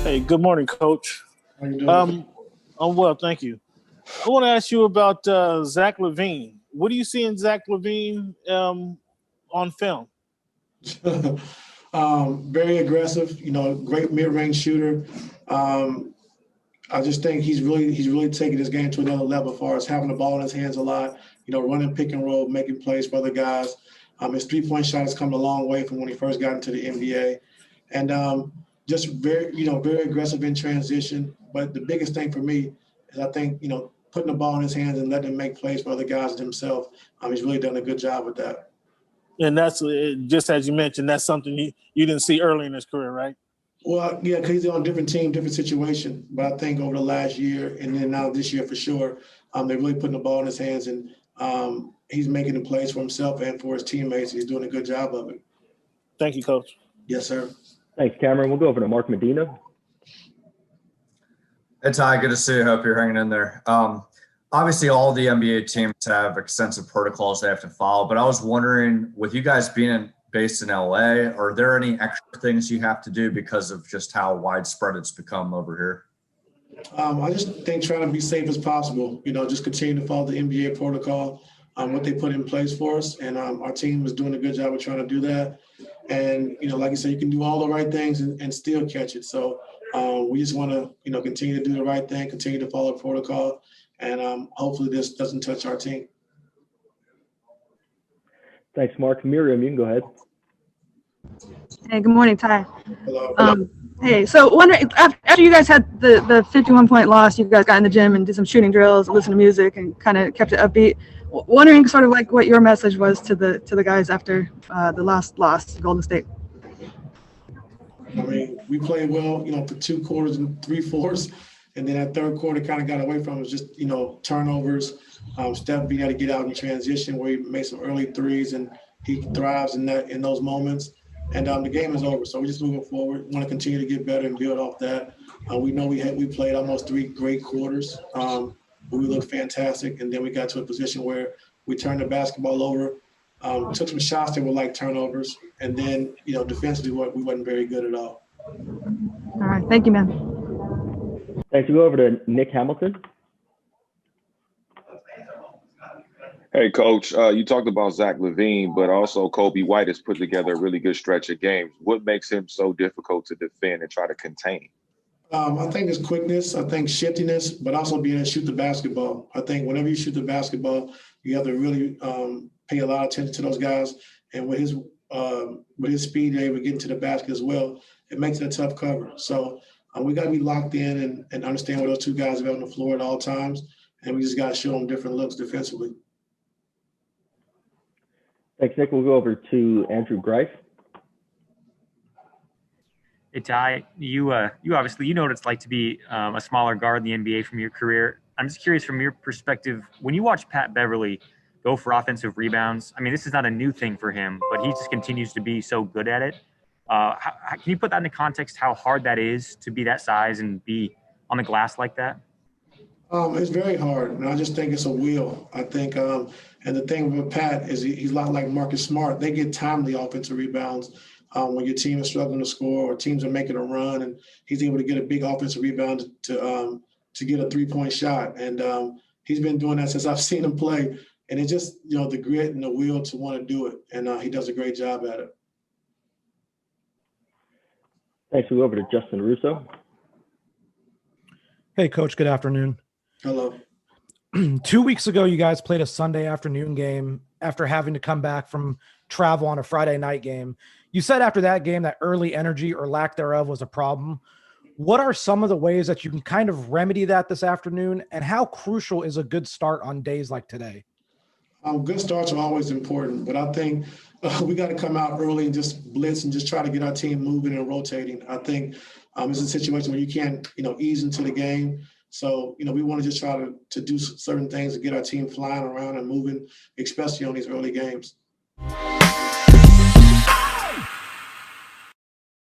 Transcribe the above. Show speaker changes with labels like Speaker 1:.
Speaker 1: Hey, good morning, Coach.
Speaker 2: How you doing?
Speaker 1: I'm well, thank you. I want to ask you about Zach LaVine. What do you see in Zach LaVine on film?
Speaker 2: Very aggressive, great mid-range shooter. I just think he's really taking his game to another level as far as having the ball in his hands a lot, running pick and roll, making plays for other guys. His three-point shot has come a long way from when he first got into the NBA. And just very aggressive in transition. But the biggest thing for me is I think, putting the ball in his hands and letting him make plays for other guys himself. He's really done a good job with that.
Speaker 1: And that's just as you mentioned, that's something you didn't see early in his career, right?
Speaker 2: Well, yeah, because he's on a different team, different situation. But I think over the last year and then now this year for sure, they're really putting the ball in his hands, and he's making the plays for himself and for his teammates. He's doing a good job of it.
Speaker 1: Thank you, Coach.
Speaker 2: Yes, sir.
Speaker 3: Thanks, Cameron. We'll go over to Mark Medina.
Speaker 4: Hey, Ty, good to see you. Hope you're hanging in there. Obviously, all the NBA teams have extensive protocols they have to follow, but I was wondering, with you guys being based in LA, are there any extra things you have to do because of just how widespread it's become over here?
Speaker 2: I just think trying to be safe as possible, just continue to follow the NBA protocol, what they put in place for us. And our team is doing a good job of trying to do that. And, like I said, you can do all the right things and still catch it. So we just want to, continue to do the right thing, continue to follow protocol, and hopefully this doesn't touch our team.
Speaker 3: Thanks, Mark. Miriam, you can go ahead.
Speaker 5: Hey, good morning, Ty.
Speaker 2: Hello.
Speaker 5: Hey, so wondering, after you guys had the 51-point loss, you guys got in the gym and did some shooting drills, listened to music, and kind of kept it upbeat. Wondering sort of like what your message was to the guys after the last loss to Golden State.
Speaker 2: I mean, we played well, for 2 quarters and 3/4, and then that third quarter kind of got away from us, just, turnovers. Steph being able to get out in transition where he made some early threes, and he thrives in those moments. And the game is over, so we're just moving forward. We want to continue to get better and build off that. We know we played almost 3 great quarters. We looked fantastic, and then we got to a position where we turned the basketball over, took some shots that were like turnovers, and then, defensively we wasn't very good at all.
Speaker 5: All right, thank you, man.
Speaker 3: Thanks. We'll go over to Nick Hamilton.
Speaker 6: Hey, Coach, you talked about Zach LaVine, but also Kobe White has put together a really good stretch of games. What makes him so difficult to defend and try to contain?
Speaker 2: I think it's quickness. I think shiftiness, but also being able to shoot the basketball. I think whenever you shoot the basketball, you have to really pay a lot of attention to those guys. And with his speed, they're able to get into the basket as well. It makes it a tough cover. So we got to be locked in and understand where those 2 guys are on the floor at all times. And we just got to show them different looks defensively.
Speaker 3: Thanks, Nick. We'll go over to Andrew Greif.
Speaker 7: Hey, Ty, you obviously know what it's like to be a smaller guard in the NBA from your career. I'm just curious from your perspective, when you watch Pat Beverley go for offensive rebounds, I mean, this is not a new thing for him, but he just continues to be so good at it. Can you put that into context, how hard that is to be that size and be on the glass like that?
Speaker 2: It's very hard, and I just think it's a wheel. I think, and the thing with Pat is he's a lot like Marcus Smart. They get timely offensive rebounds when your team is struggling to score or teams are making a run, and he's able to get a big offensive rebound to get a 3-point shot. And he's been doing that since I've seen him play. And it's just, the grit and the will to want to do it, and he does a great job at it.
Speaker 3: Thanks. We'll go over to Justin Russo.
Speaker 8: Hey, Coach. Good afternoon.
Speaker 2: Hello.
Speaker 8: 2 weeks ago, you guys played a Sunday afternoon game after having to come back from travel on a Friday night game. You said after that game that early energy or lack thereof was a problem. What are some of the ways that you can kind of remedy that this afternoon, and how crucial is a good start on days like today?
Speaker 2: Good starts are always important, but I think we got to come out early and just blitz and just try to get our team moving and rotating. I think it's a situation where you can't, ease into the game. So, we want to just try to do certain things to get our team flying around and moving, especially on these early games.